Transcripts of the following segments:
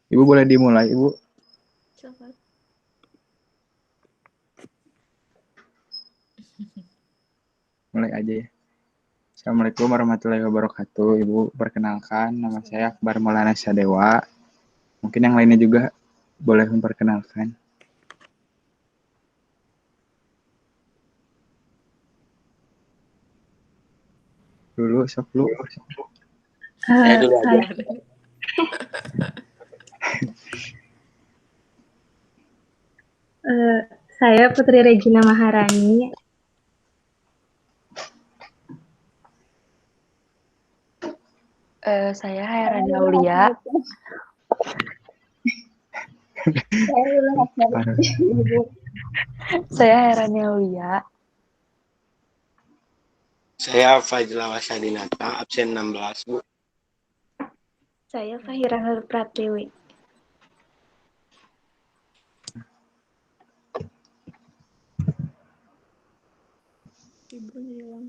Ibu boleh dimulai, Ibu. Silakan. Mulai aja ya. Assalamualaikum warahmatullahi wabarakatuh. Ibu, perkenalkan, nama saya Akbar Maulana Sadewa. Mungkin yang lainnya juga boleh memperkenalkan. Dulu, sok lu. Saya dulu aja. Saya Putri Regina Maharani. Saya Hairani Aulia. Saya Hairani Aulia. Saya Fajla Wasadinata, absen 16, Bu. Saya Fahira Nur Pratiwi. Ibu hilang.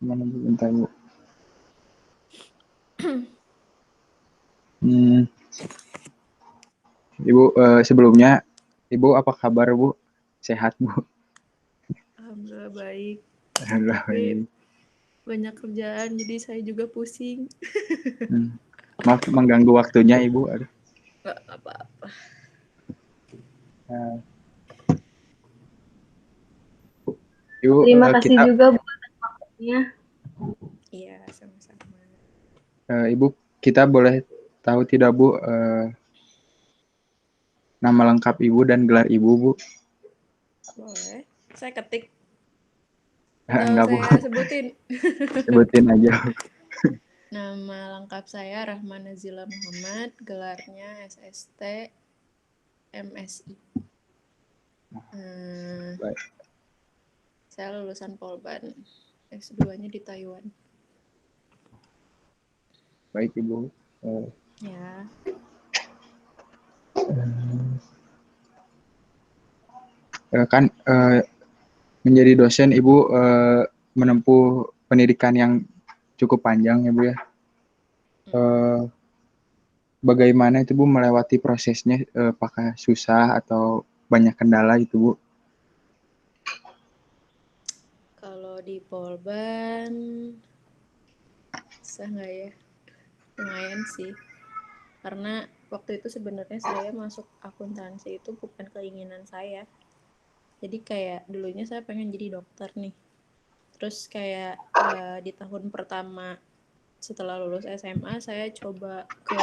Mana Bu, bentar Bu. Ibu, sebelumnya, Ibu apa kabar Bu? Sehat Bu? Alhamdulillah baik. Alhamdulillah Tapi baik. banyak kerjaan, jadi saya juga pusing. Maaf mengganggu waktunya Ibu. Aduh. Nggak apa-apa. Ibu, Terima kasih juga buat waktunya. Iya, sama-sama. Ibu, kita boleh tahu tidak Bu, nama lengkap Ibu dan gelar Ibu, Bu? Boleh. Saya ketik. Enggak, Bu. Saya sebutin. Sebutin aja. Nama lengkap saya Rahma Nazila Muhammad, gelarnya SST MSI. Baik. Saya lulusan Polban, S2-nya di Taiwan. Baik Ibu. Ya. Kan menjadi dosen Ibu menempuh pendidikan yang cukup panjang ya Bu ya. Bagaimana itu Bu melewati prosesnya? Apakah susah atau banyak kendala itu Bu? Kalau di Polban, susah nggak ya? Lumayan sih. Karena waktu itu sebenarnya saya masuk akuntansi itu bukan keinginan saya. Jadi kayak dulunya saya pengen jadi dokter nih. Terus kayak di tahun pertama setelah lulus SMA, saya coba ke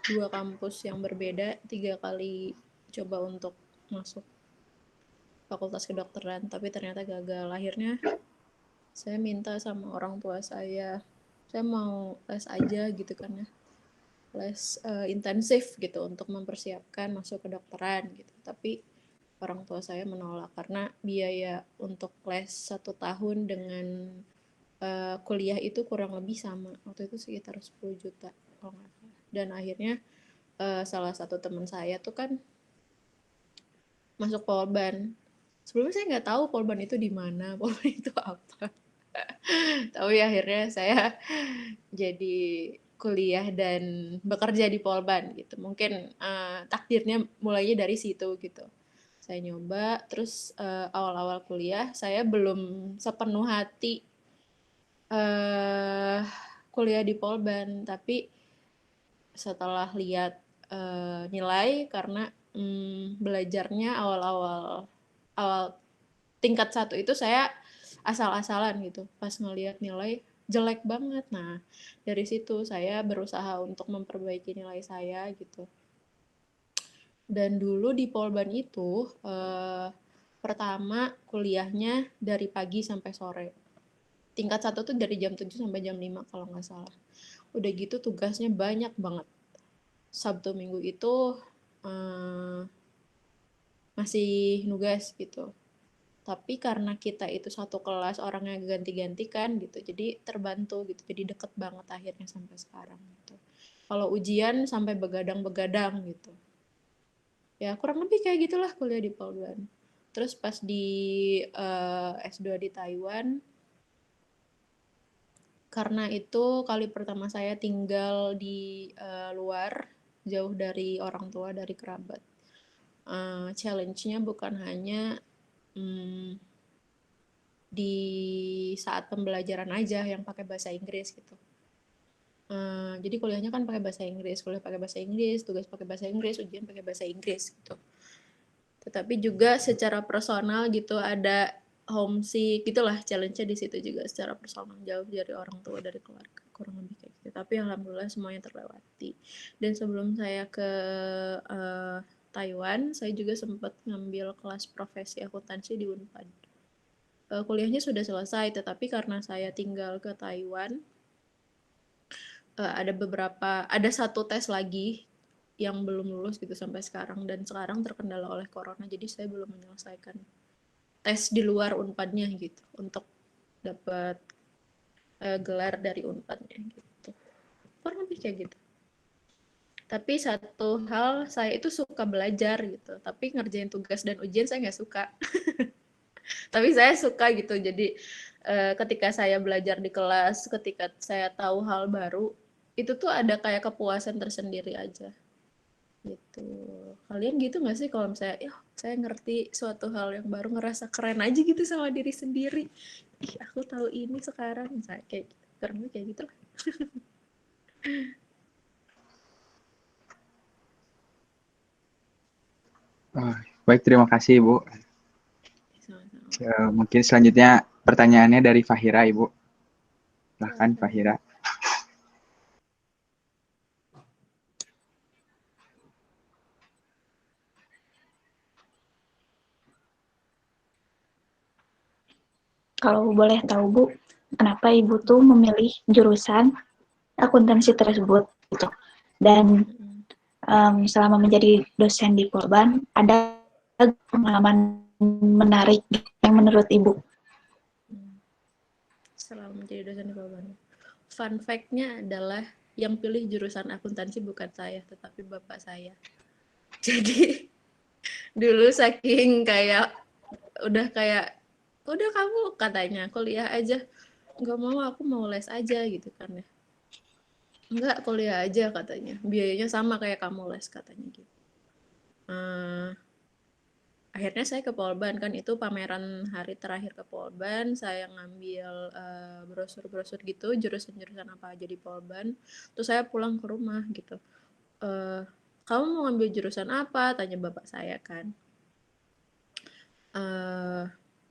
2 kampus yang berbeda, 3 kali coba untuk masuk fakultas kedokteran, tapi ternyata gagal. Akhirnya saya minta sama orang tua saya mau les aja gitu kan ya, les intensif gitu untuk mempersiapkan masuk kedokteran gitu. Tapi orang tua saya menolak karena biaya untuk les 1 tahun dengan kuliah itu kurang lebih sama. Waktu itu sekitar 10 juta kalau nggak salah. Dan akhirnya salah satu teman saya tuh kan masuk Polban. Sebelumnya saya nggak tahu Polban itu di mana, Polban itu apa. Tapi akhirnya saya jadi kuliah dan bekerja di Polban gitu. Mungkin takdirnya mulainya dari situ gitu. Saya nyoba, terus awal-awal kuliah saya belum sepenuh hati kuliah di Polban, tapi setelah lihat nilai karena belajarnya awal tingkat 1 itu saya asal-asalan gitu. Pas ngelihat nilai jelek banget. Nah, dari situ saya berusaha untuk memperbaiki nilai saya gitu. Dan dulu di Polban itu pertama kuliahnya dari pagi sampai sore. Tingkat 1 tuh dari jam 7 sampai jam 5 kalau nggak salah. Udah gitu tugasnya banyak banget. Sabtu Minggu itu masih nugas gitu. Tapi karena kita itu satu kelas orangnya ganti-ganti kan gitu, jadi terbantu gitu, jadi deket banget akhirnya sampai sekarang gitu. Kalau ujian sampai begadang-begadang gitu. Ya kurang lebih kayak gitulah kuliah di Polban. Terus pas di S2 di Taiwan, karena itu kali pertama saya tinggal di luar, jauh dari orang tua, dari kerabat. Challenge-nya bukan hanya di saat pembelajaran aja yang pakai bahasa Inggris gitu. Jadi kuliahnya kan pakai bahasa Inggris, kuliah pakai bahasa Inggris, tugas pakai bahasa Inggris, ujian pakai bahasa Inggris gitu. Tetapi juga secara personal gitu ada homesick gitulah, challenge-nya di situ juga secara personal, jauh dari orang tua, dari keluarga, kurang lebih kayak gitu. Tapi alhamdulillah semuanya terlewati. Dan sebelum saya ke Taiwan, saya juga sempat ngambil kelas profesi akuntansi di Unpad. Kuliahnya sudah selesai, tetapi karena saya tinggal ke Taiwan, ada satu tes lagi yang belum lulus gitu sampai sekarang, dan sekarang terkendala oleh corona, jadi saya belum menyelesaikan tes di luar Unpadnya gitu untuk dapat gelar dari Unpadnya gitu. Kurang lebih kayak gitu. Tapi satu hal, saya itu suka belajar gitu, tapi ngerjain tugas dan ujian saya nggak suka. Tapi saya suka gitu, jadi ketika saya belajar di kelas, ketika saya tahu hal baru, itu tuh ada kayak kepuasan tersendiri aja gitu. Kalian gitu nggak sih kalau misalnya ya saya ngerti suatu hal yang baru, ngerasa keren aja gitu sama diri sendiri, ih aku tahu ini sekarang, misalnya kayak gitu, kurang kayak gitu lah. Baik, terima kasih Ibu. Sama-sama. Mungkin selanjutnya pertanyaannya dari Fahira, Ibu. Silahkan Silakan. Fahira. Kalau boleh tahu Bu, kenapa Ibu tuh memilih jurusan akuntansi tersebut gitu? Dan selama menjadi dosen di Polban, ada pengalaman menarik yang menurut Ibu? Selama menjadi dosen di Polban, fun fact-nya adalah yang pilih jurusan akuntansi bukan saya, tetapi bapak saya. Jadi dulu saking kayak udah kamu katanya kuliah aja, nggak mau, aku mau les aja gitu kan ya. Enggak, kuliah aja katanya, biayanya sama kayak kamu les katanya gitu. Akhirnya saya ke Polban, kan itu pameran hari terakhir ke Polban, saya ngambil brosur-brosur gitu, jurusan-jurusan apa aja di Polban, terus saya pulang ke rumah gitu. Kamu mau ngambil jurusan apa? Tanya bapak saya kan.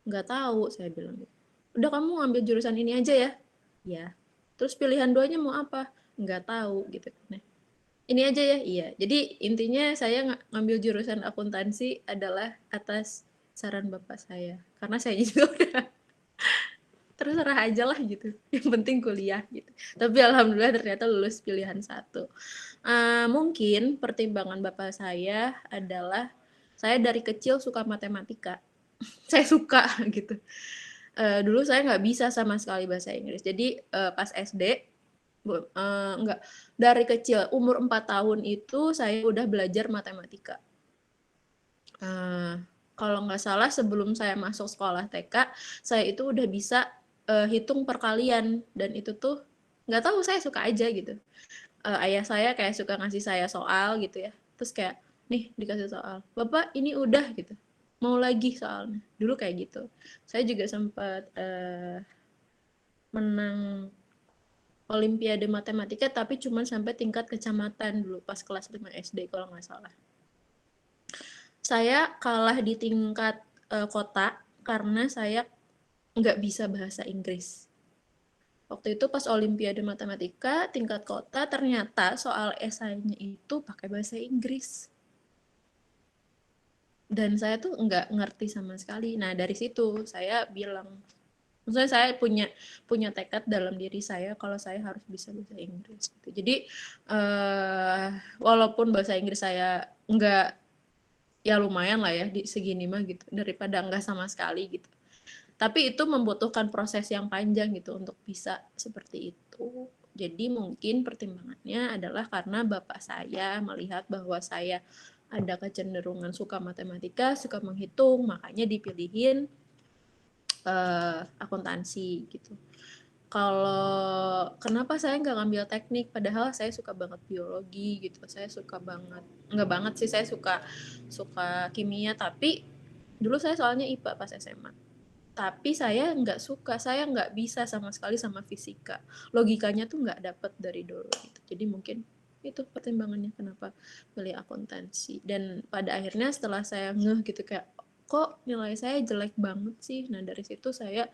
Nggak tahu, saya bilang gitu. Udah kamu ngambil jurusan ini aja ya? Ya. Terus pilihan duanya mau apa? Nggak tahu gitu kan. Ini aja ya? Iya. Jadi intinya saya ngambil jurusan akuntansi adalah atas saran bapak saya. Karena saya juga udah terserah aja lah gitu. Yang penting kuliah gitu. Tapi alhamdulillah ternyata lulus pilihan 1. Mungkin pertimbangan bapak saya adalah saya dari kecil suka matematika. Saya suka gitu. Dulu saya nggak bisa sama sekali bahasa Inggris. Jadi pas SD, enggak, dari kecil, umur 4 tahun itu saya udah belajar matematika. Kalau nggak salah sebelum saya masuk sekolah TK, saya itu udah bisa hitung perkalian. Dan itu tuh nggak tahu, saya suka aja gitu. Ayah saya kayak suka ngasih saya soal gitu ya. Terus kayak, nih dikasih soal, Bapak ini udah gitu, mau lagi soalnya. Dulu kayak gitu. Saya juga sempat menang Olimpiade Matematika, tapi cuma sampai tingkat kecamatan dulu pas kelas 5 SD kalau nggak salah. Saya kalah di tingkat kota karena saya nggak bisa bahasa Inggris. Waktu itu pas Olimpiade Matematika tingkat kota, ternyata soal esainya itu pakai bahasa Inggris. Dan saya tuh nggak ngerti sama sekali. Nah dari situ saya bilang, maksudnya saya punya tekad dalam diri saya kalau saya harus bisa bahasa Inggris. Gitu. Jadi walaupun bahasa Inggris saya nggak, ya lumayan lah ya di segini mah gitu, daripada nggak sama sekali gitu. Tapi itu membutuhkan proses yang panjang gitu untuk bisa seperti itu. Jadi mungkin pertimbangannya adalah karena bapak saya melihat bahwa saya ada kecenderungan suka matematika, suka menghitung, makanya dipilihin akuntansi gitu. kalau kenapa saya nggak ngambil teknik, padahal saya suka banget biologi gitu, saya suka banget, nggak banget sih, saya suka kimia, tapi dulu saya soalnya IPA pas SMA. Tapi saya nggak suka, saya nggak bisa sama sekali sama fisika. Logikanya tuh nggak dapet dari dulu gitu. Jadi mungkin itu pertimbangannya kenapa pilih akuntansi. Dan pada akhirnya setelah saya ngeh gitu kayak, kok nilai saya jelek banget sih. Nah dari situ saya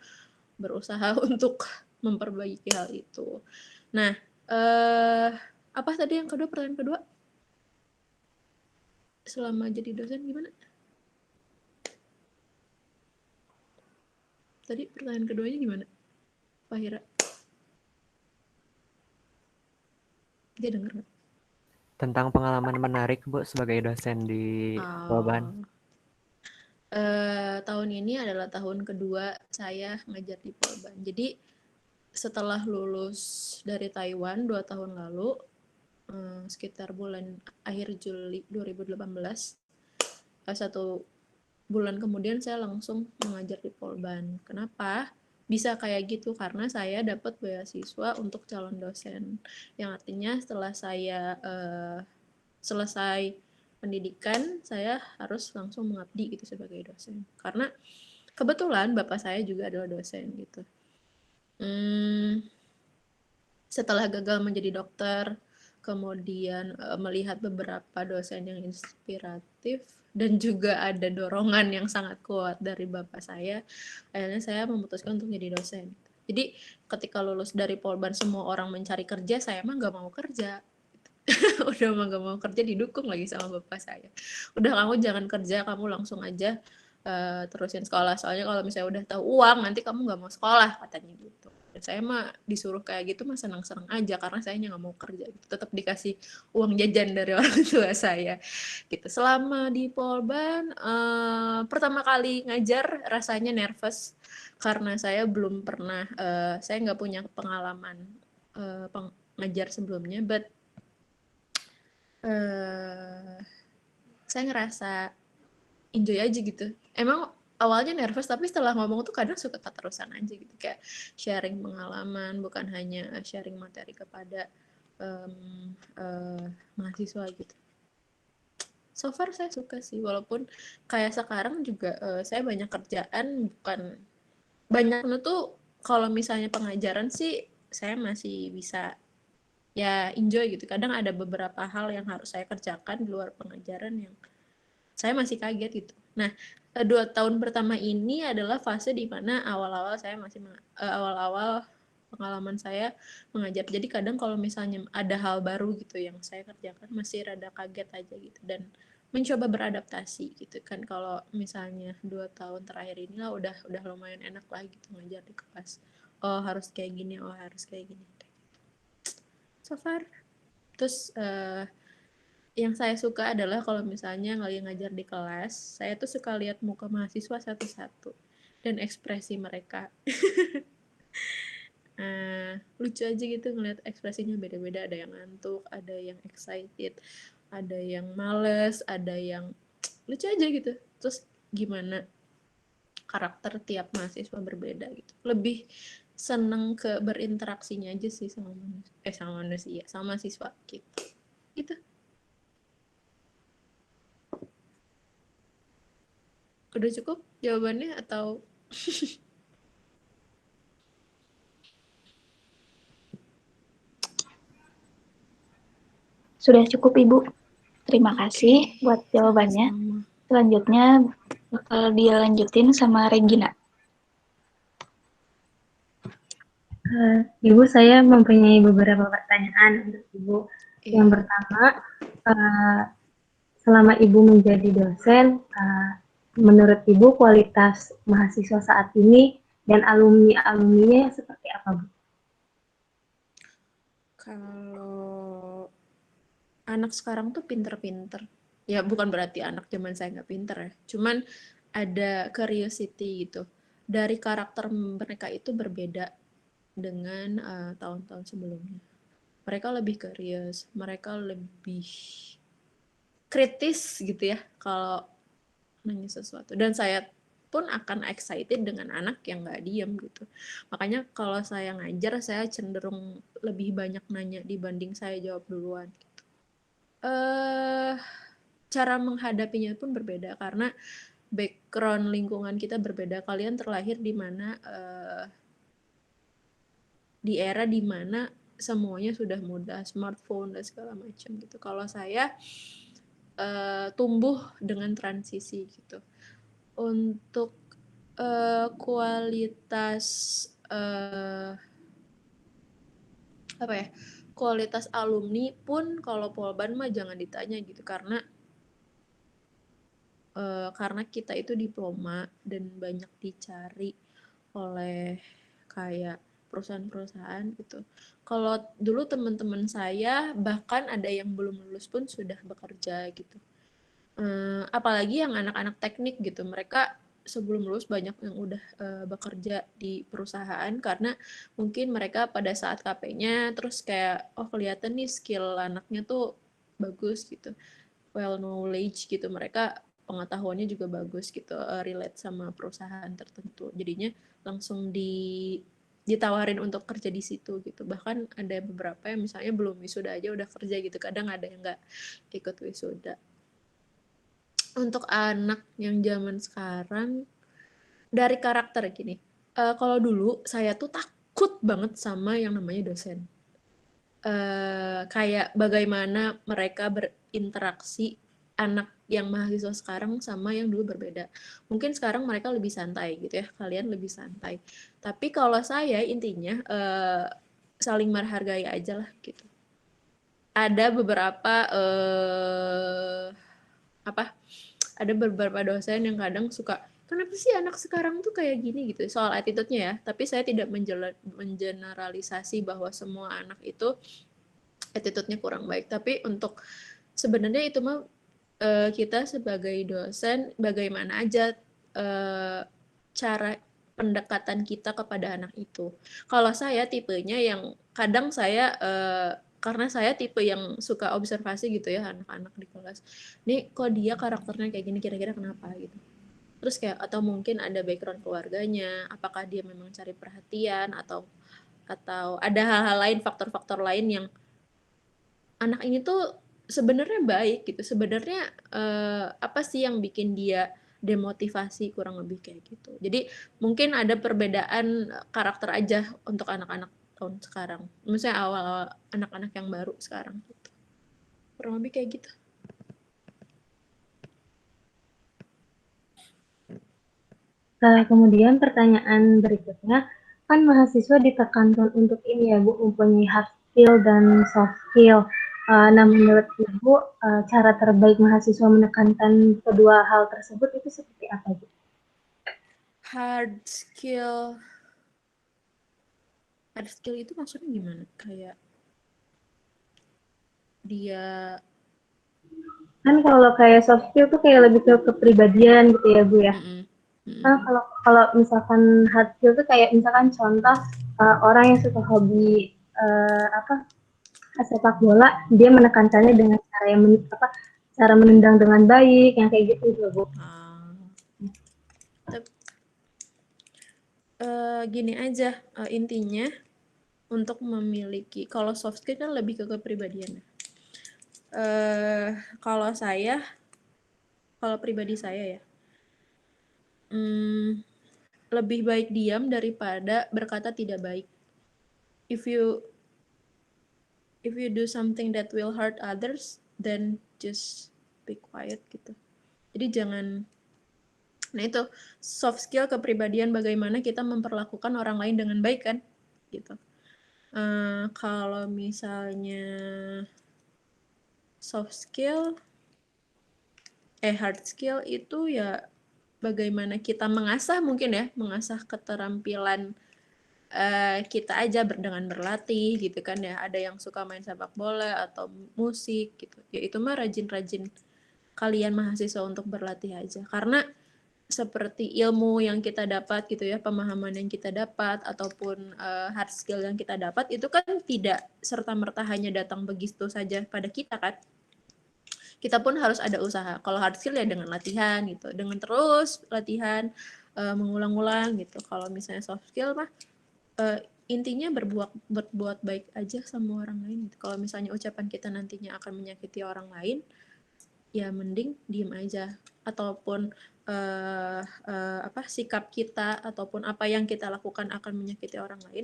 berusaha untuk memperbaiki hal itu. Nah, apa tadi yang kedua, pertanyaan kedua? Selama jadi dosen gimana? Tadi pertanyaan keduanya gimana, Pak Hira? Dia denger nggak? Tentang pengalaman menarik Bu sebagai dosen di Polban. Tahun ini adalah tahun kedua saya ngajar di Polban. Jadi setelah lulus dari Taiwan 2 tahun lalu, sekitar bulan akhir Juli 2018, 1 bulan kemudian saya langsung mengajar di Polban. Kenapa bisa kayak gitu? Karena saya dapat beasiswa untuk calon dosen, yang artinya setelah saya selesai pendidikan, saya harus langsung mengabdi gitu sebagai dosen. Karena kebetulan bapak saya juga adalah dosen gitu. Setelah gagal menjadi dokter, kemudian melihat beberapa dosen yang inspiratif dan juga ada dorongan yang sangat kuat dari bapak saya, akhirnya saya memutuskan untuk jadi dosen. Jadi ketika lulus dari Polban semua orang mencari kerja, saya mah nggak mau kerja. Udah mah gak mau kerja, didukung lagi sama bapak saya. Udah, kamu jangan kerja, kamu langsung aja terusin sekolah. Soalnya kalau misalnya udah tahu uang, nanti kamu gak mau sekolah, katanya gitu. Dan saya mah disuruh kayak gitu mah senang-senang aja, karena saya nggak mau kerja. Tetap dikasih uang jajan dari orang tua saya. Gitu. Selama di Polban, pertama kali ngajar rasanya nervous, karena saya belum pernah, saya nggak punya pengalaman ngajar sebelumnya, but saya ngerasa enjoy aja gitu. Emang awalnya nervous, tapi setelah ngomong tuh kadang suka keterusan aja gitu, kayak sharing pengalaman, bukan hanya sharing materi kepada mahasiswa gitu. So far saya suka sih, walaupun kayak sekarang juga saya banyak kerjaan, bukan banyaknya tuh kalau misalnya pengajaran sih saya masih bisa ya enjoy gitu. Kadang ada beberapa hal yang harus saya kerjakan di luar pengajaran yang saya masih kaget gitu. Nah, 2 tahun pertama ini adalah fase di mana awal-awal saya masih awal-awal pengalaman saya mengajar. Jadi kadang kalau misalnya ada hal baru gitu yang saya kerjakan, masih rada kaget aja gitu, dan mencoba beradaptasi gitu kan. Kalau misalnya 2 tahun terakhir inilah udah lumayan enak lah gitu ngajar di kelas. Oh harus kayak gini, oh harus kayak gini. So far. Terus yang saya suka adalah kalau misalnya ngajar di kelas, saya tuh suka lihat muka mahasiswa satu-satu dan ekspresi mereka. Lucu aja gitu ngeliat ekspresinya beda-beda, ada yang ngantuk, ada yang excited, ada yang males, ada yang lucu aja gitu. Terus gimana karakter tiap mahasiswa berbeda gitu. Lebih seneng ke berinteraksinya aja sih sama manusia, sama siswa gitu. Gitu. Udah cukup jawabannya atau Sudah cukup Ibu. Terima kasih buat jawabannya. sama-sama. Selanjutnya bakal dilanjutin sama Regina. Ibu, saya mempunyai beberapa pertanyaan untuk Ibu. Yang Iya. pertama, selama Ibu menjadi dosen, menurut Ibu kualitas mahasiswa saat ini dan alumni-alumninya seperti apa, Bu? Kalau anak sekarang tuh pinter-pinter. Ya bukan berarti anak zaman saya nggak pinter ya. Cuman ada curiosity gitu. Dari karakter mereka itu berbeda dengan tahun-tahun sebelumnya. Mereka lebih curious, mereka lebih kritis gitu ya kalau nanya sesuatu. Dan saya pun akan excited dengan anak yang nggak diem gitu. Makanya kalau saya ngajar, saya cenderung lebih banyak nanya dibanding saya jawab duluan gitu. Cara menghadapinya pun berbeda karena background lingkungan kita berbeda. Kalian terlahir di mana di era di mana semuanya sudah mudah, smartphone dan segala macam gitu. Kalau saya tumbuh dengan transisi gitu. Untuk kualitas apa ya? Kualitas alumni pun kalau Polban mah jangan ditanya gitu karena kita itu diploma dan banyak dicari oleh kayak perusahaan-perusahaan gitu. Kalau dulu teman-teman saya bahkan ada yang belum lulus pun sudah bekerja gitu. Apalagi yang anak-anak teknik gitu, mereka sebelum lulus banyak yang udah bekerja di perusahaan karena mungkin mereka pada saat KP-nya terus kayak kelihatan nih skill anaknya tuh bagus gitu, well knowledge gitu, mereka pengetahuannya juga bagus gitu, relate sama perusahaan tertentu, jadinya langsung ditawarin untuk kerja di situ gitu. Bahkan ada beberapa yang misalnya belum wisuda aja udah kerja gitu, kadang ada yang nggak ikut wisuda. Untuk anak yang zaman sekarang dari karakter gini, kalau dulu saya tuh takut banget sama yang namanya dosen. Kayak bagaimana mereka berinteraksi anak yang mahasiswa sekarang sama yang dulu berbeda. Mungkin sekarang mereka lebih santai gitu ya, kalian lebih santai. Tapi kalau saya intinya saling menghargai aja lah gitu. Ada beberapa ada beberapa dosen yang kadang suka, kenapa sih anak sekarang tuh kayak gini gitu, soal attitude-nya ya. Tapi saya tidak mengeneralisasi bahwa semua anak itu attitude-nya kurang baik. Tapi untuk sebenarnya itu mah kita sebagai dosen bagaimana aja cara pendekatan kita kepada anak itu. Kalau saya tipenya yang kadang saya karena saya tipe yang suka observasi gitu ya anak-anak di kelas. Nih kok dia karakternya kayak gini, kira-kira kenapa gitu. Terus kayak atau mungkin ada background keluarganya, apakah dia memang cari perhatian atau ada hal-hal lain, faktor-faktor lain yang anak ini tuh sebenarnya baik gitu. Sebenarnya apa sih yang bikin dia demotivasi, kurang lebih kayak gitu. Jadi mungkin ada perbedaan karakter aja untuk anak-anak tahun sekarang. Misalnya awal-awal anak-anak yang baru sekarang gitu. Kurang lebih kayak gitu. Kemudian pertanyaan berikutnya, kan mahasiswa ditekankan untuk ini ya Bu, mempunyai hard skill dan soft skill. Nah menurut Ibu, cara terbaik mahasiswa menekankan kedua hal tersebut itu seperti apa Bu? Hard skill itu maksudnya gimana? Kayak dia Kan kalau kayak soft skill tuh kayak lebih ke kepribadian gitu ya Bu ya. Nah kalau misalkan hard skill tuh kayak misalkan contoh orang yang suka hobi sepak bola, dia menekankannya dengan cara yang cara menendang dengan baik, yang kayak gitu juga Bu. Gini aja intinya untuk memiliki, kalau soft skill kan lebih ke kepribadian. Kalau pribadi saya ya, lebih baik diam daripada berkata tidak baik. If you do something that will hurt others, then just be quiet gitu. Jadi jangan. Nah itu soft skill kepribadian, bagaimana kita memperlakukan orang lain dengan baik kan, gitu. Kalau misalnya soft skill, hard skill itu ya bagaimana kita mengasah mungkin ya, mengasah keterampilan kita aja dengan berlatih gitu kan ya. Ada yang suka main sepak bola atau musik gitu. Ya itu mah rajin-rajin kalian mahasiswa untuk berlatih aja. Karena seperti ilmu yang kita dapat gitu ya, pemahaman yang kita dapat ataupun hard skill yang kita dapat itu kan tidak serta-merta hanya datang begitu saja pada kita kan. kita pun harus ada usaha. Kalau hard skill ya dengan latihan gitu, dengan terus latihan, mengulang-ulang gitu. Kalau misalnya soft skill mah intinya berbuat baik aja sama orang lain gitu. Kalau misalnya ucapan kita nantinya akan menyakiti orang lain, ya mending diem aja. Ataupun sikap kita ataupun apa yang kita lakukan akan menyakiti orang lain,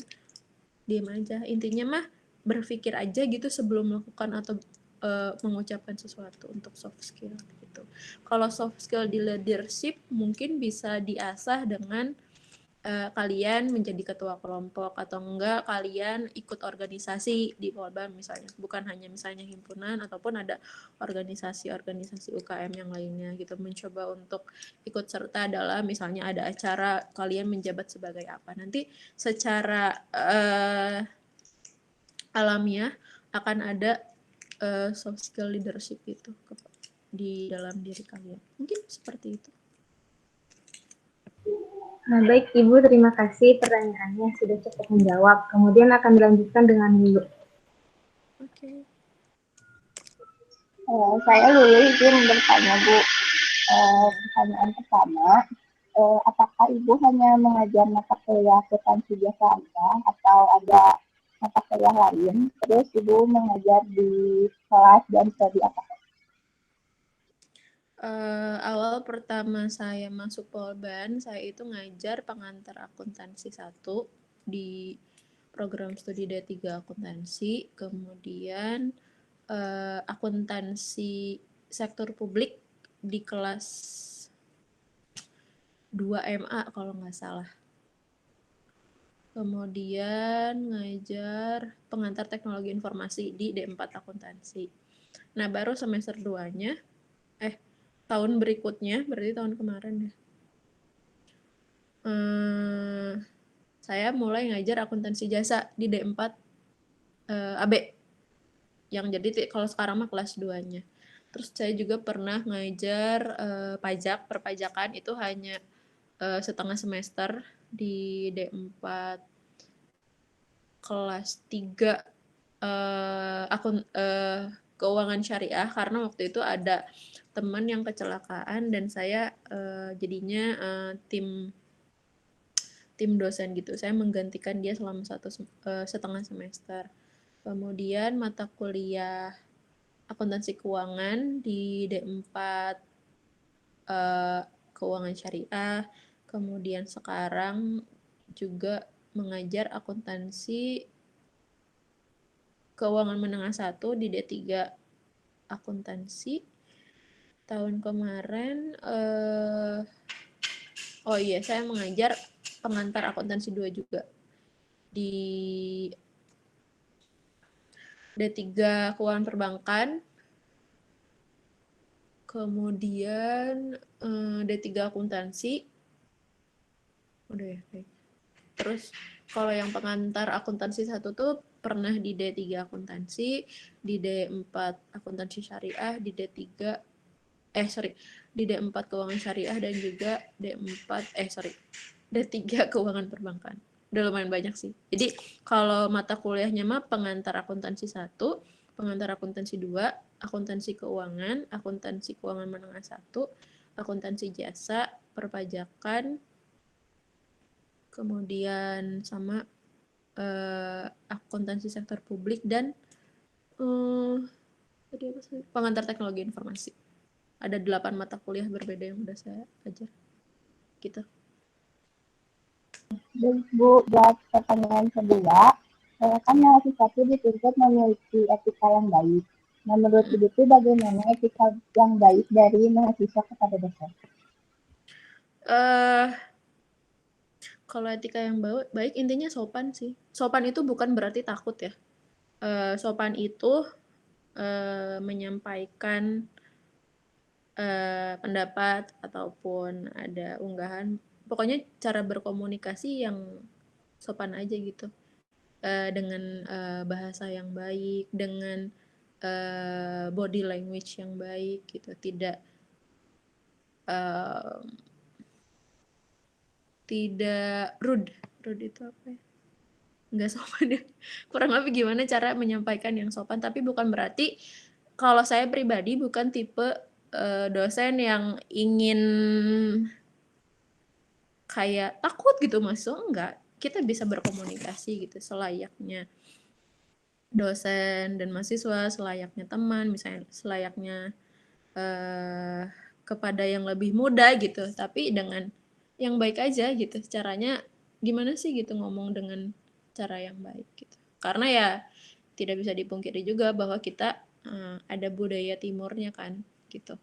diem aja. Intinya mah berpikir aja gitu sebelum melakukan atau mengucapkan sesuatu untuk soft skill gitu. Kalau soft skill di leadership mungkin bisa diasah dengan kalian menjadi ketua kelompok atau enggak kalian ikut organisasi di Polban misalnya, bukan hanya misalnya himpunan ataupun ada organisasi-organisasi UKM yang lainnya gitu, mencoba untuk ikut serta dalam misalnya ada acara kalian menjabat sebagai apa, nanti secara alamiah akan ada soft skill leadership itu di dalam diri kalian, mungkin seperti itu. Nah, baik Ibu, terima kasih pertanyaannya sudah cukup menjawab. Kemudian akan dilanjutkan dengan Ibu. Oke. Saya Lulu izin bertanya, Bu. Pertanyaan pertama, apakah Ibu hanya mengajar mata kuliah akuntansi biasa aja atau ada mata kuliah lain? Terus Ibu mengajar di kelas dan prodi apa? Awal pertama saya masuk Polban, saya itu ngajar pengantar akuntansi 1 di program studi D3 akuntansi, kemudian akuntansi sektor publik di kelas 2 MA kalau nggak salah. Kemudian ngajar pengantar teknologi informasi di D4 akuntansi. Nah, baru semester 2-nya tahun berikutnya, berarti tahun kemarin ya, saya mulai ngajar akuntansi jasa di D4 AB, yang jadi kalau sekarang mah kelas 2-nya. Terus saya juga pernah ngajar pajak, perpajakan itu hanya setengah semester di D4 kelas 3 keuangan syariah, karena waktu itu ada teman yang kecelakaan dan saya jadinya tim dosen gitu. Saya menggantikan dia selama setengah semester. Kemudian mata kuliah akuntansi keuangan di D4 keuangan syariah. Kemudian sekarang juga mengajar akuntansi keuangan menengah 1 di D3 akuntansi. Tahun kemarin saya mengajar pengantar akuntansi 2 juga di D3 keuangan perbankan, kemudian D3 akuntansi, udah ya. Terus kalau yang pengantar akuntansi 1 tuh pernah di D3 akuntansi, di D4 akuntansi syariah, di D4 keuangan syariah dan juga D3 keuangan perbankan. Udah lumayan banyak sih. Jadi kalau mata kuliahnya mah pengantar akuntansi 1, pengantar akuntansi 2, akuntansi keuangan menengah 1, akuntansi jasa, perpajakan, kemudian sama akuntansi sektor publik dan pengantar teknologi informasi. Ada 8 mata kuliah berbeda yang udah saya ajar. Gitu. Dan Bu, buat pertanyaan kedua, kan mahasiswa itu dituntut memiliki etika yang baik. Nah, menurut Ibu itu bagaimana etika yang baik dari mahasiswa kepada dosen? Kalau etika yang baik intinya sopan sih. Sopan itu bukan berarti takut ya. Sopan itu menyampaikan pendapat ataupun ada unggahan, pokoknya cara berkomunikasi yang sopan aja gitu, dengan bahasa yang baik, dengan body language yang baik gitu, tidak rude itu apa ya, nggak sopan ya, kurang lebih gimana cara menyampaikan yang sopan, tapi bukan berarti kalau saya pribadi bukan tipe dosen yang ingin kayak takut gitu mahasiswa, enggak. Kita bisa berkomunikasi gitu selayaknya dosen dan mahasiswa, selayaknya teman, misalnya selayaknya kepada yang lebih muda gitu, tapi dengan yang baik aja gitu. Caranya gimana sih gitu ngomong dengan cara yang baik gitu. Karena ya tidak bisa dipungkiri juga bahwa kita ada budaya timurnya kan gitu.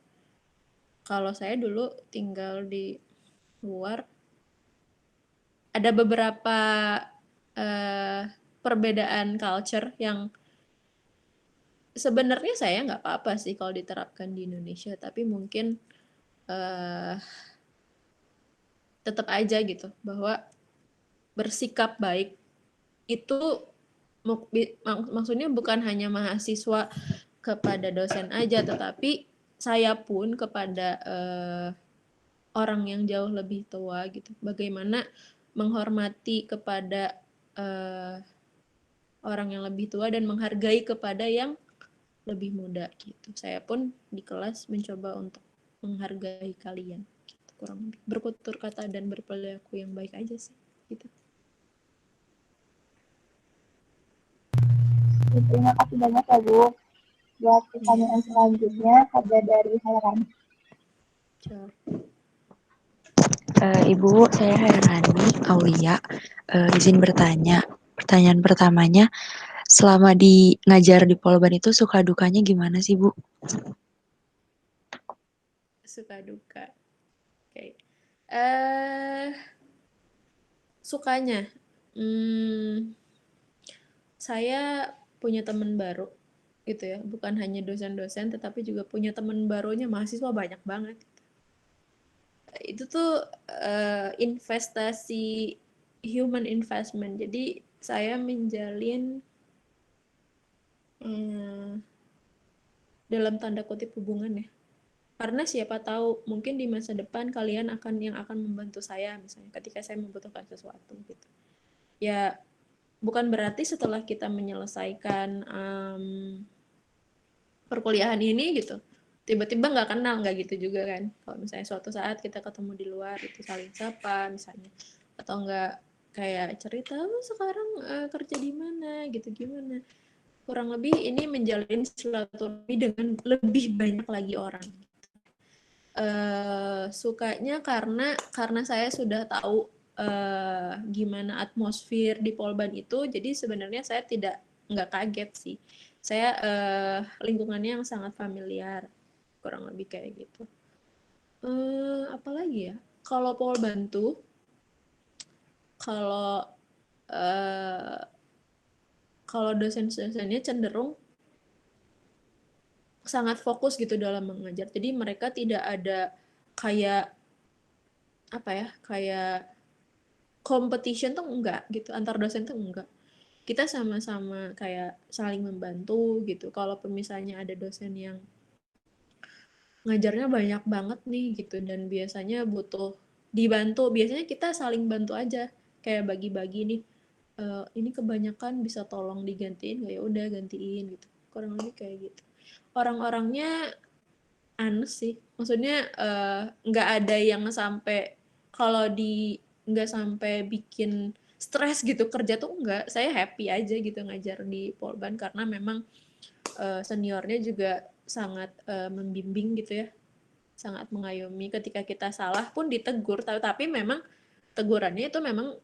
Kalau saya dulu tinggal di luar, ada beberapa perbedaan culture yang sebenarnya saya nggak apa-apa sih kalau diterapkan di Indonesia, tapi mungkin tetap aja gitu bahwa bersikap baik itu maksudnya bukan hanya mahasiswa kepada dosen aja, tetapi saya pun kepada orang yang jauh lebih tua gitu. Bagaimana menghormati kepada orang yang lebih tua dan menghargai kepada yang lebih muda gitu. Saya pun di kelas mencoba untuk menghargai kalian gitu. Kurang lebih bertutur kata dan berperilaku yang baik aja sih gitu. Terima kasih banyak ya Bu. Buat pertanyaan selanjutnya ada dari Hairani. Ibu, saya Hairani Aulia. Izin bertanya. Pertanyaan pertamanya, selama ngajar di Polban itu suka dukanya gimana sih, Bu? Suka duka. Oke. Sukanya, saya punya teman baru gitu ya, bukan hanya dosen-dosen tetapi juga punya teman barunya mahasiswa banyak banget. Itu tuh investasi, human investment. Jadi saya menjalin dalam tanda kutip hubungan ya. Karena siapa tahu mungkin di masa depan kalian akan membantu saya misalnya ketika saya membutuhkan sesuatu gitu. Ya bukan berarti setelah kita menyelesaikan perkuliahan ini gitu tiba-tiba nggak kenal, nggak gitu juga kan. Kalau misalnya suatu saat kita ketemu di luar itu saling sapa misalnya, atau nggak kayak cerita sekarang kerja di mana gitu, gimana, kurang lebih ini menjalin silaturahmi dengan lebih banyak lagi orang. Sukanya karena saya sudah tahu gimana atmosfer di Polban itu, jadi sebenarnya saya nggak kaget sih. Saya lingkungannya yang sangat familiar, kurang lebih kayak gitu. Apalagi ya, kalau Polban tuh kalau dosen-dosennya cenderung sangat fokus gitu dalam mengajar. Jadi mereka tidak ada kayak competition tuh enggak gitu, antar dosen tuh enggak. Kita sama-sama kayak saling membantu gitu. Kalau misalnya ada dosen yang ngajarnya banyak banget nih gitu dan biasanya butuh dibantu, biasanya kita saling bantu aja, kayak bagi-bagi nih, ini kebanyakan bisa tolong digantiin nggak, ya udah gantiin gitu, kurang lebih kayak gitu. Orang-orangnya aneh sih, maksudnya nggak ada yang sampai nggak sampai bikin stres gitu kerja tuh enggak. Saya happy aja gitu ngajar di Polban karena memang seniornya juga sangat membimbing gitu ya, sangat mengayomi. Ketika kita salah pun ditegur, tapi memang tegurannya itu memang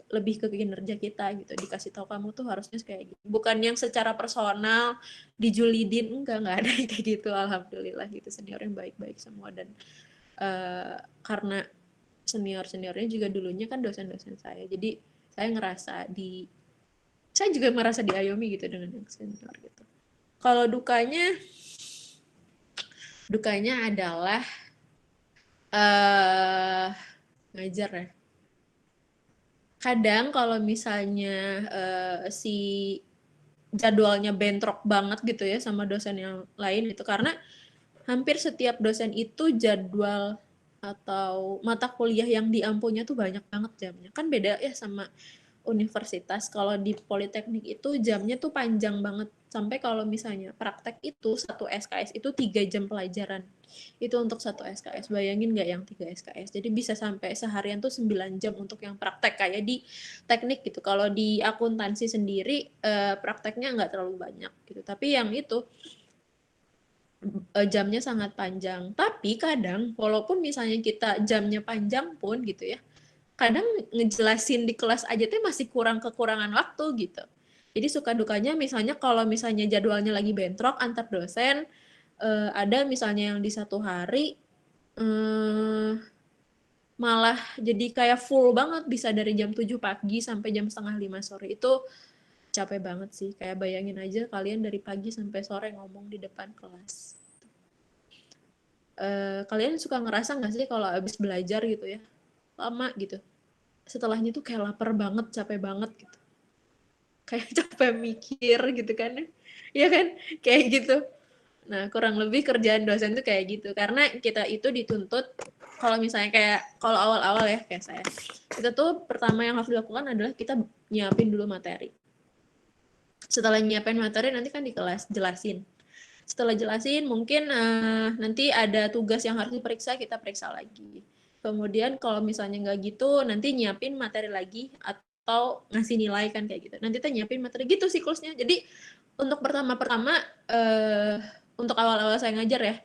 lebih ke kinerja kita gitu, dikasih tahu kamu tuh harusnya kayak gitu, bukan yang secara personal dijulidin, enggak ada kayak gitu. Alhamdulillah gitu, seniornya baik-baik semua. Dan karena seniornya juga dulunya kan dosen-dosen saya, jadi saya juga merasa diayomi gitu dengan yang senior gitu. Kalau dukanya adalah ngajar ya. Kadang kalau misalnya si jadwalnya bentrok banget gitu ya sama dosen yang lain itu, karena hampir setiap dosen itu jadwal atau mata kuliah yang diampunya tuh banyak banget jamnya. Kan beda ya sama universitas, kalau di politeknik itu jamnya tuh panjang banget. Sampai kalau misalnya praktek itu satu SKS itu 3 jam pelajaran. Itu untuk satu SKS. Bayangin nggak yang 3 SKS. Jadi bisa sampai seharian tuh 9 jam untuk yang praktek kayak di teknik gitu. Kalau di akuntansi sendiri prakteknya nggak terlalu banyak gitu. Tapi yang itu jamnya sangat panjang. Tapi kadang walaupun misalnya kita jamnya panjang pun gitu ya, kadang ngejelasin di kelas aja tuh masih kekurangan waktu gitu. Jadi suka dukanya misalnya kalau misalnya jadwalnya lagi bentrok antar dosen, ada misalnya yang di satu hari malah jadi kayak full banget, bisa dari jam 7 pagi sampai jam setengah 5 sore. Itu capek banget sih, kayak bayangin aja kalian dari pagi sampai sore ngomong di depan kelas. Kalian suka ngerasa nggak sih kalau abis belajar gitu ya, lama gitu, setelahnya tuh kayak lapar banget, capek banget gitu. Kayak capek mikir gitu kan. Iya kan? Kayak gitu. Nah, kurang lebih kerjaan dosen tuh kayak gitu. Karena kita itu dituntut, kalau misalnya kayak, kalau awal-awal ya kayak saya, kita tuh pertama yang harus dilakukan adalah kita nyiapin dulu materi. Setelah nyiapin materi, nanti kan di kelas jelasin. Setelah jelasin, mungkin nanti ada tugas yang harus diperiksa, kita periksa lagi. Kemudian kalau misalnya nggak gitu, nanti nyiapin materi lagi atau ngasih nilai kan kayak gitu. Nanti kita nyiapin materi gitu siklusnya. Jadi untuk pertama-pertama, untuk awal-awal saya ngajar ya,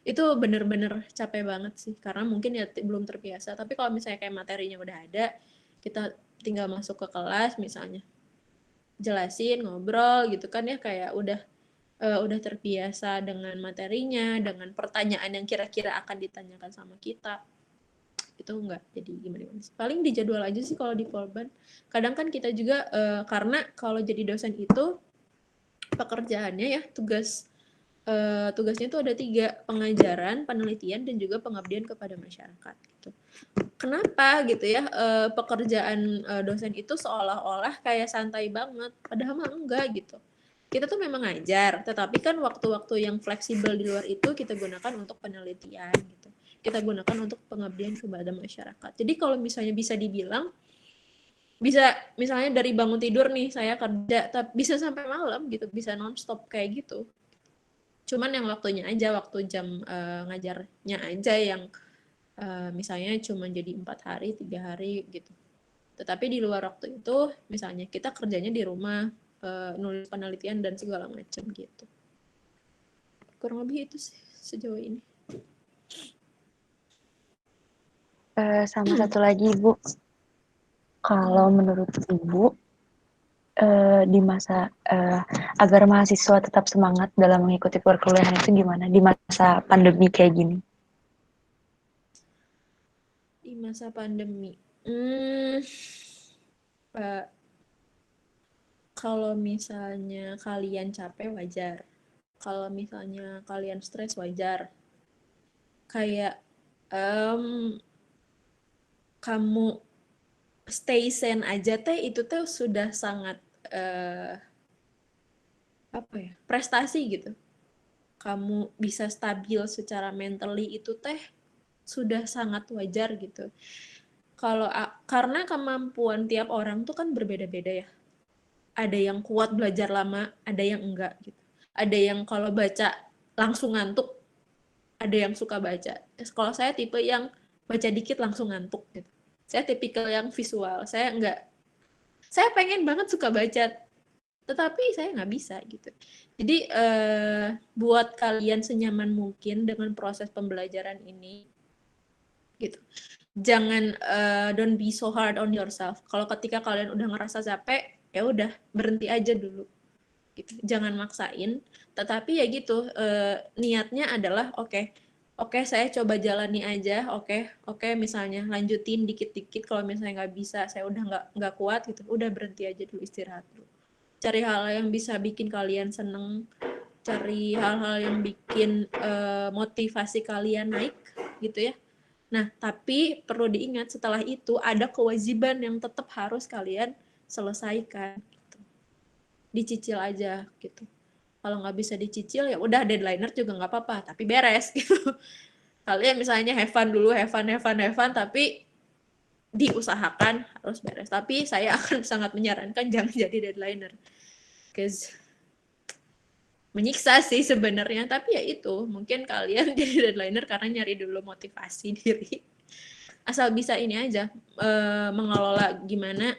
itu bener-bener capek banget sih. Karena mungkin ya belum terbiasa. Tapi kalau misalnya kayak materinya udah ada, kita tinggal masuk ke kelas misalnya, jelasin, ngobrol gitu kan ya, kayak udah terbiasa dengan materinya, dengan pertanyaan yang kira-kira akan ditanyakan sama kita. Itu enggak jadi gimana-gimana sih. Paling di jadwal aja sih kalau di Polban. Kadang kan kita juga karena kalau jadi dosen itu pekerjaannya ya, tugasnya itu ada 3, pengajaran, penelitian, dan juga pengabdian kepada masyarakat gitu. Kenapa gitu ya, pekerjaan dosen itu seolah-olah kayak santai banget, padahal mah enggak gitu. Kita tuh memang ngajar, tetapi kan waktu-waktu yang fleksibel di luar itu kita gunakan untuk penelitian gitu. Kita gunakan untuk pengabdian kepada masyarakat. Jadi kalau misalnya bisa dibilang, bisa misalnya dari bangun tidur nih saya kerja, tapi bisa sampai malam gitu, bisa nonstop kayak gitu. Cuman yang waktunya aja, waktu jam ngajarnya aja yang misalnya cuma jadi 4 hari, 3 hari gitu. Tetapi di luar waktu itu, misalnya kita kerjanya di rumah, nulis penelitian dan segala macam gitu. Kurang lebih itu sih sejauh ini. Sama satu lagi, Ibu. Kalau menurut Ibu, di masa agar mahasiswa tetap semangat dalam mengikuti perkuliahan itu gimana di masa pandemi kayak gini? Di masa pandemi, kalau misalnya kalian capek wajar, kalau misalnya kalian stres wajar. Kayak kamu stay sane aja teh itu teh sudah sangat prestasi gitu. Kamu bisa stabil secara mentally itu teh sudah sangat wajar gitu. Karena kemampuan tiap orang tuh kan berbeda-beda ya. Ada yang kuat belajar lama, ada yang enggak gitu. Ada yang kalau baca langsung ngantuk, ada yang suka baca. Kalau saya tipe yang baca dikit langsung ngantuk gitu. Saya tipikal yang visual. Saya pengen banget suka baca, tetapi saya nggak bisa gitu. Jadi buat kalian senyaman mungkin dengan proses pembelajaran ini gitu. Jangan don't be so hard on yourself. Kalau ketika kalian udah ngerasa capek, ya udah berhenti aja dulu. Gitu. Jangan maksain, tetapi ya gitu, niatnya adalah oke, saya coba jalani aja, oke, misalnya lanjutin dikit-dikit, kalau misalnya nggak bisa, saya udah nggak kuat gitu, udah berhenti aja dulu, istirahat dulu. Cari hal yang bisa bikin kalian seneng, cari hal-hal yang bikin motivasi kalian naik gitu ya. Nah, tapi perlu diingat setelah itu ada kewajiban yang tetap harus kalian selesaikan. Gitu. Dicicil aja gitu. Kalau nggak bisa dicicil ya udah deadliner juga nggak apa-apa, tapi beres gitu. Kalian misalnya have fun dulu, have fun, tapi diusahakan harus beres. Tapi saya akan sangat menyarankan jangan jadi deadlineer, because menyiksa sih sebenarnya. Tapi ya itu, mungkin kalian jadi deadlineer karena nyari dulu motivasi diri. Asal bisa ini aja, mengelola gimana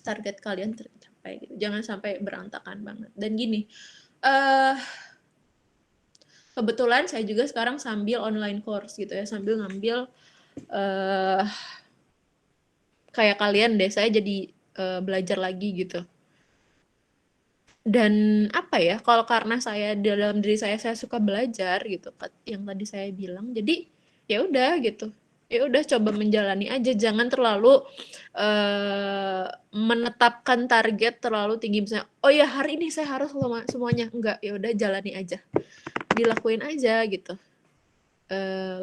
target kalian tercapai gitu. Jangan sampai berantakan banget. Dan gini, kebetulan saya juga sekarang sambil online course gitu ya, sambil ngambil kayak kalian deh, saya jadi belajar lagi gitu. Dan apa ya, kalau karena saya dalam diri saya suka belajar gitu, yang tadi saya bilang, jadi ya udah gitu, ya udah coba menjalani aja, jangan terlalu menetapkan target terlalu tinggi, misalnya oh ya hari ini saya harus semuanya, enggak, ya udah jalani aja, dilakuin aja gitu.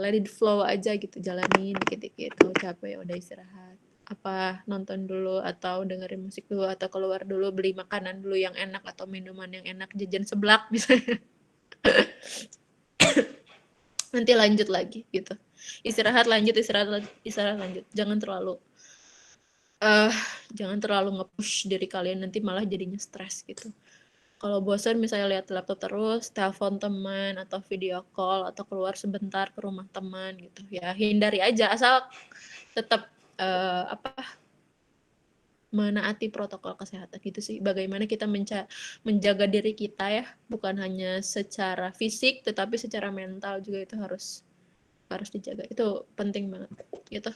Let it flow aja gitu, jalanin dikit-dikit. Kalau capek ya udah istirahat, apa nonton dulu atau dengerin musik dulu atau keluar dulu beli makanan dulu yang enak atau minuman yang enak, jajan seblak misalnya. Nanti lanjut lagi gitu, istirahat lanjut, istirahat lanjut, jangan terlalu nge-push diri kalian, nanti malah jadinya stres gitu. Kalau bosan misalnya lihat laptop terus, telepon teman atau video call atau keluar sebentar ke rumah teman gitu. Ya hindari aja, asal tetap menaati protokol kesehatan gitu sih. Bagaimana kita menjaga diri kita ya, bukan hanya secara fisik tetapi secara mental juga itu harus dijaga. Itu penting banget gitu.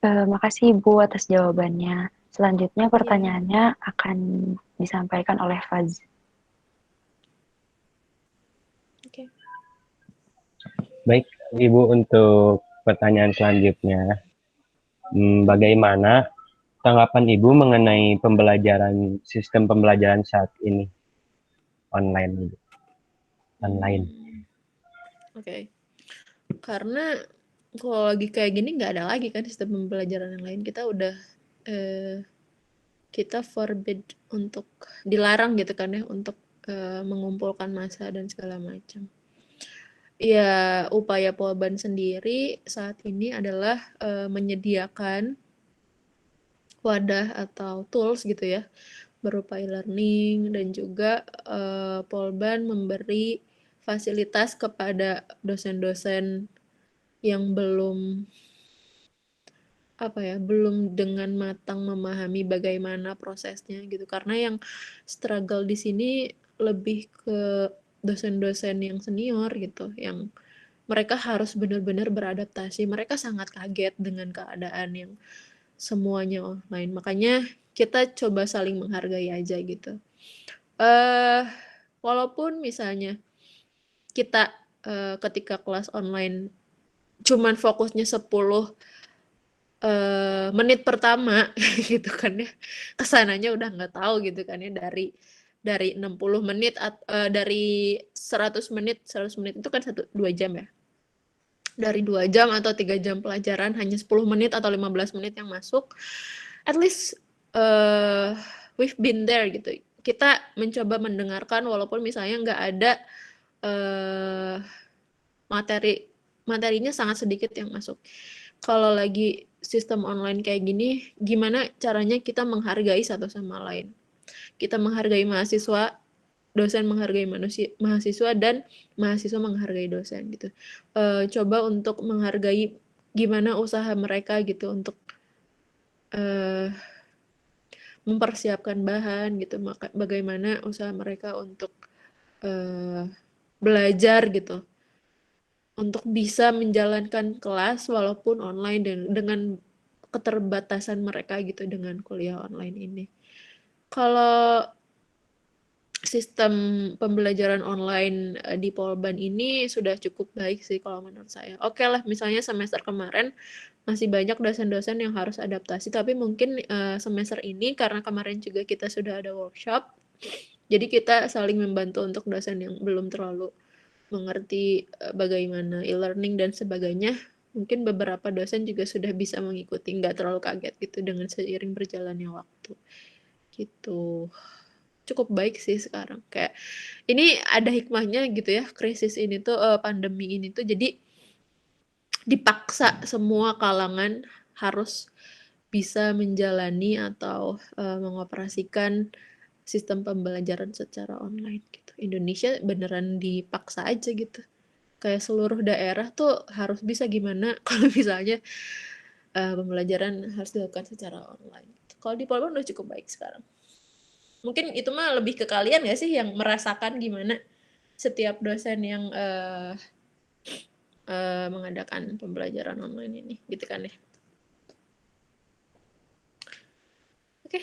Makasih Ibu atas jawabannya. Selanjutnya pertanyaannya akan disampaikan oleh Faz. Oke. Baik, Ibu, untuk pertanyaan selanjutnya. Bagaimana tanggapan Ibu mengenai sistem pembelajaran saat ini? Online. Oke. Karena kalau lagi kayak gini nggak ada lagi kan sistem pembelajaran yang lain. Kita udah kita forbid untuk dilarang gitu kan ya untuk mengumpulkan massa dan segala macam. Ya, upaya Polban sendiri saat ini adalah menyediakan wadah atau tools gitu ya, berupa e-learning, dan juga Polban memberi fasilitas kepada dosen-dosen yang belum dengan matang memahami bagaimana prosesnya gitu. Karena yang struggle di sini lebih ke dosen-dosen yang senior gitu, yang mereka harus benar-benar beradaptasi. Mereka sangat kaget dengan keadaan yang semuanya online. Makanya kita coba saling menghargai aja gitu. Walaupun misalnya kita ketika kelas online cuman fokusnya 10 menit pertama gitu kan ya, kesananya udah nggak tahu gitu kan ya, dari 60 menit dari 100 menit itu kan 2 jam ya, dari 2 jam atau 3 jam pelajaran hanya 10 menit atau 15 menit yang masuk, at least we've been there gitu. Kita mencoba mendengarkan walaupun misalnya nggak ada materinya sangat sedikit yang masuk. Kalau lagi sistem online kayak gini, gimana caranya kita menghargai satu sama lain? Kita menghargai mahasiswa, dosen menghargai mahasiswa, dan mahasiswa menghargai dosen gitu. Coba untuk menghargai gimana usaha mereka gitu untuk mempersiapkan bahan gitu, bagaimana usaha mereka untuk belajar gitu, untuk bisa menjalankan kelas walaupun online dengan keterbatasan mereka gitu dengan kuliah online ini. Kalau sistem pembelajaran online di Polban ini sudah cukup baik sih kalau menurut saya. Oke lah, misalnya semester kemarin masih banyak dosen-dosen yang harus adaptasi, tapi mungkin semester ini karena kemarin juga kita sudah ada workshop, jadi kita saling membantu untuk dosen yang belum terlalu mengerti bagaimana e-learning dan sebagainya. Mungkin beberapa dosen juga sudah bisa mengikuti, nggak terlalu kaget gitu dengan seiring berjalannya waktu. Gitu. Cukup baik sih sekarang. Kayak ini ada hikmahnya gitu ya, krisis ini tuh, pandemi ini tuh jadi dipaksa semua kalangan harus bisa menjalani atau mengoperasikan sistem pembelajaran secara online gitu. Indonesia beneran dipaksa aja gitu. Kayak seluruh daerah tuh harus bisa gimana kalau misalnya pembelajaran harus dilakukan secara online. Kalau di Polban udah cukup baik sekarang. Mungkin itu mah lebih ke kalian ya sih yang merasakan gimana setiap dosen yang mengadakan pembelajaran online ini, gitu kan ya. Oke.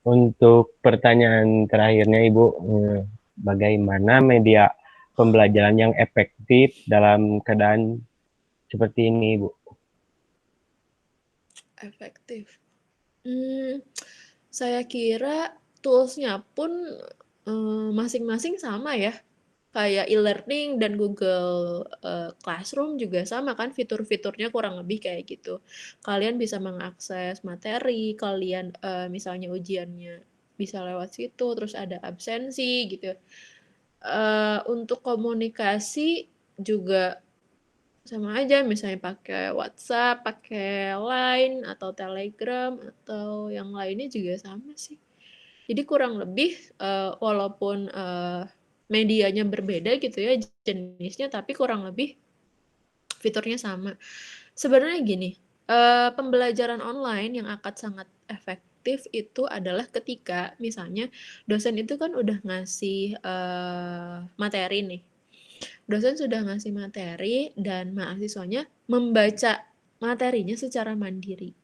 Untuk pertanyaan terakhirnya Ibu, bagaimana media pembelajaran yang efektif dalam keadaan seperti ini, Ibu? Efektif. Saya kira tools-nya pun masing-masing sama ya. Kayak e-learning dan Google Classroom juga sama kan, fitur-fiturnya kurang lebih kayak gitu. Kalian bisa mengakses materi, kalian misalnya ujiannya bisa lewat situ, terus ada absensi gitu. Untuk komunikasi juga sama aja, misalnya pakai WhatsApp, pakai Line atau Telegram atau yang lainnya juga sama sih. Jadi kurang lebih walaupun medianya berbeda gitu ya jenisnya, tapi kurang lebih fiturnya sama. Sebenarnya gini, pembelajaran online yang akan sangat efektif itu adalah ketika misalnya dosen itu kan udah ngasih materi nih. Dosen sudah ngasih materi dan mahasiswanya membaca materinya secara mandiri.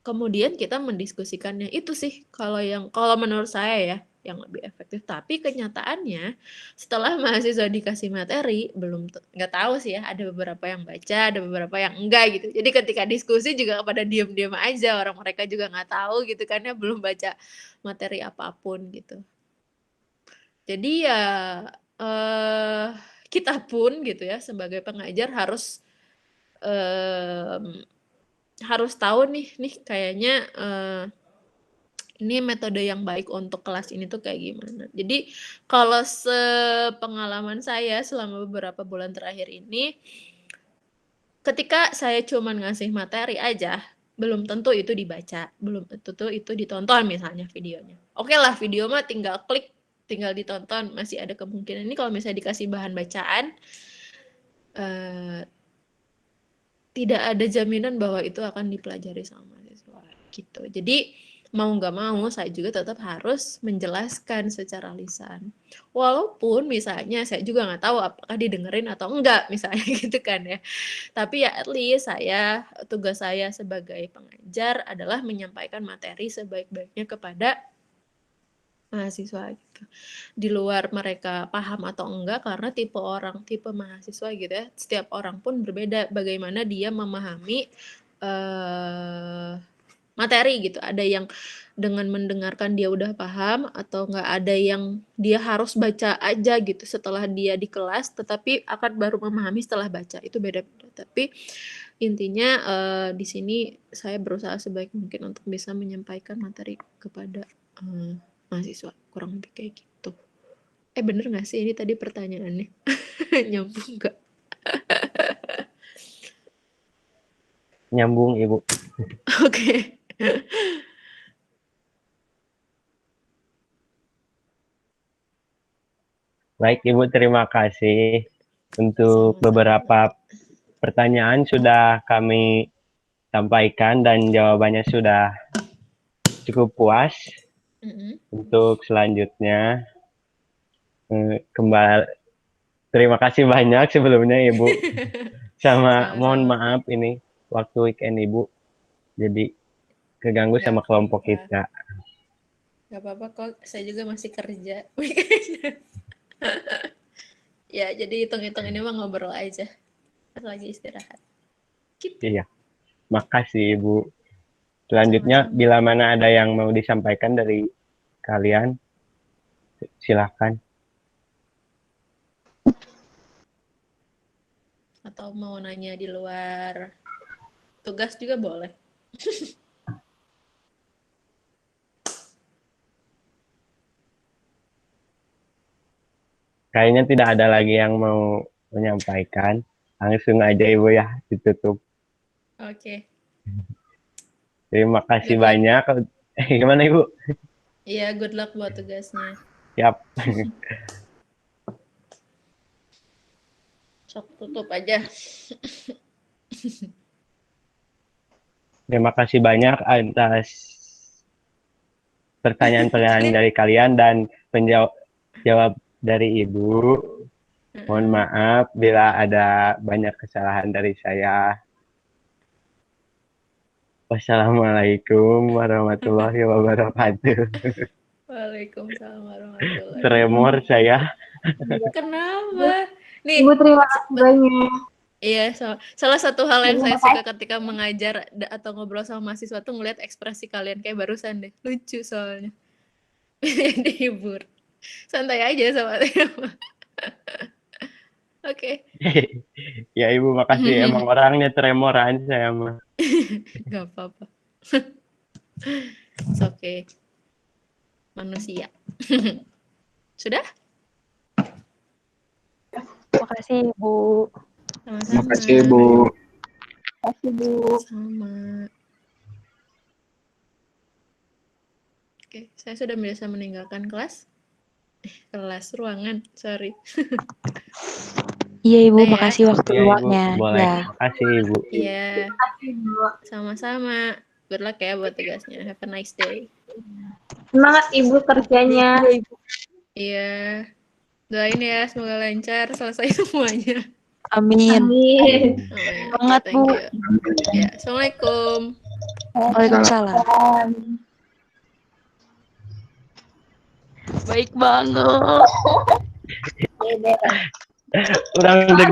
Kemudian kita mendiskusikannya. Itu sih kalau menurut saya ya yang lebih efektif. Tapi kenyataannya setelah mahasiswa dikasih materi belum nggak tahu sih ya, ada beberapa yang baca, ada beberapa yang enggak gitu. Jadi ketika diskusi juga pada diam-diam aja, orang mereka juga nggak tahu gitu kan ya, belum baca materi apapun gitu. Jadi ya kita pun gitu ya sebagai pengajar harus tahu nih kayaknya ini metode yang baik untuk kelas ini tuh kayak gimana. Jadi kalau sepengalaman saya selama beberapa bulan terakhir ini, ketika saya cuman ngasih materi aja, belum tentu itu dibaca, belum tentu itu ditonton misalnya videonya. Oke lah, video mah tinggal klik, tinggal ditonton, masih ada kemungkinan. Ini kalau misalnya dikasih bahan bacaan, tidak ada jaminan bahwa itu akan dipelajari sama mahasiswa gitu. Jadi mau nggak mau saya juga tetap harus menjelaskan secara lisan. Walaupun misalnya saya juga nggak tahu apakah didengerin atau enggak misalnya gitu kan ya. Tapi ya at least tugas saya sebagai pengajar adalah menyampaikan materi sebaik-baiknya kepada mahasiswa gitu. Di luar mereka paham atau enggak karena tipe mahasiswa gitu ya. Setiap orang pun berbeda bagaimana dia memahami materi gitu. Ada yang dengan mendengarkan dia udah paham atau enggak, ada yang dia harus baca aja gitu setelah dia di kelas tetapi akan baru memahami setelah baca. Itu beda-beda. Tapi intinya di sini saya berusaha sebaik mungkin untuk bisa menyampaikan materi kepada mahasiswa, kurang lebih kayak gitu. Bener nggak sih ini tadi pertanyaannya? Nyambung nggak? Nyambung, Ibu. Oke. Baik, Ibu, terima kasih. Untuk beberapa pertanyaan sudah kami sampaikan dan jawabannya sudah cukup puas. Untuk selanjutnya, kembali terima kasih banyak sebelumnya Ibu. Mohon maaf ini waktu weekend Ibu, jadi keganggu sama kelompok kita. Gak apa-apa kok, saya juga masih kerja. Ya, jadi hitung-hitung ini mah ngobrol aja. Lagi istirahat. Gitu. Iya, makasih Ibu. Selanjutnya, bila mana ada yang mau disampaikan dari kalian, silahkan. Atau mau nanya di luar tugas juga boleh. Kayaknya tidak ada lagi yang mau menyampaikan. Langsung aja Ibu ya ditutup. Oke. Terima kasih Good luck. banyak. Gimana Ibu? Iya, good luck buat tugasnya. Siap. Sok tutup aja. Terima kasih banyak atas pertanyaan-pertanyaan dari kalian dan jawab dari Ibu. Mohon maaf bila ada banyak kesalahan dari saya. Wassalamualaikum warahmatullahi wabarakatuh. Waalaikumsalam warahmatullahi Tremor saya. Kenapa? Nih, Ibu terima kasih banyak. iya, salah satu hal yang saya suka ketika mengajar atau ngobrol sama mahasiswa tuh ngeliat ekspresi kalian kayak barusan deh. Lucu soalnya. Dihibur. Santai aja sama tema. Oke. Ya Ibu makasih, emang orangnya tremoran saya mah. Gak apa-apa. It's okay. Manusia. Sudah? Makasih Bu. Sama-sama. Terima kasih Bu. Terima kasih Bu. Sama. Oke, saya sudah biasa meninggalkan kelas. Ruangan, sorry. Iya Ibu, Udah ya? makasih waktu Iya Ibu, luangnya. boleh. Ya. Makasih Ibu. Iya, sama-sama. Good luck ya buat tugasnya. Have a nice day. Semangat Ibu kerjanya. Iya. Doain ya, semoga lancar selesai semuanya. Amin. Amin. Semangat Bu. Ya, Assalamualaikum. Waalaikumsalam. Baik banget. Kurang deg-deg.